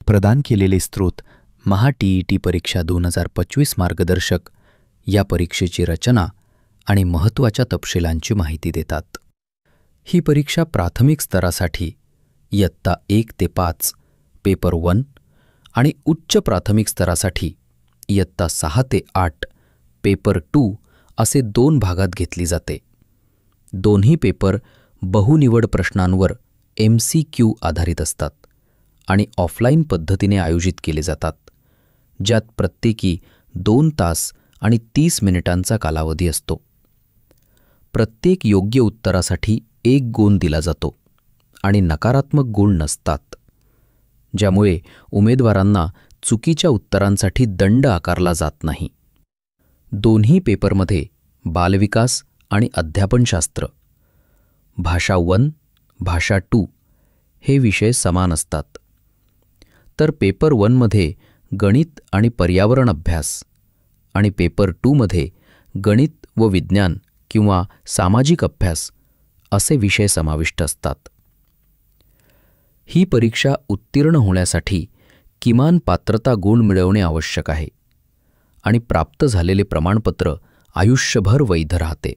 प्रदान केलेले स्रोत महा-TET परीक्षा 2025 मार्गदर्शक या परीक्षेची रचना आणि महत्त्वाच्या तपशिलांची माहिती देतात. ही परीक्षा प्राथमिक स्तरासाठी इयत्ता 1 ते 5 पेपर 1 आणि उच्च प्राथमिक स्तरासाठी इयत्ता 6 ते 8 पेपर 2 असे 2 भागात घेतली जाते. दोन्ही पेपर बहुनिवड प्रश्नांवर MCQ आधारित असतात आणि ऑफलाईन पद्धतीने आयोजित केले जातात, ज्यात प्रत्येकी 2 तास आणि 30 मिनिटांचा कालावधी असतो. प्रत्येक योग्य उत्तरासाठी 1 गुण दिला जातो आणि नकारात्मक गुण नसतात, ज्यामुळे उमेदवारांना चुकीच्या उत्तरांसाठी दंड आकारला जात नाही. दोन्ही पेपरमध्ये बालविकास आणि अध्यापनशास्त्र, भाषा 1, भाषा 2 हे विषय समान असतात, तर पेपर 1 मध्ये गणित आणि पर्यावरण अभ्यास आणि पेपर 2 मध्ये गणित व विज्ञान किंवा सामाजिक अभ्यास असे विषय समाविष्ट असतात. ही परीक्षा उत्तीर्ण होण्यासाठी किमान पात्रता गुण मिळवणे आवश्यक आहे आणि प्राप्त झालेले प्रमाणपत्र आयुष्यभर वैध राहते.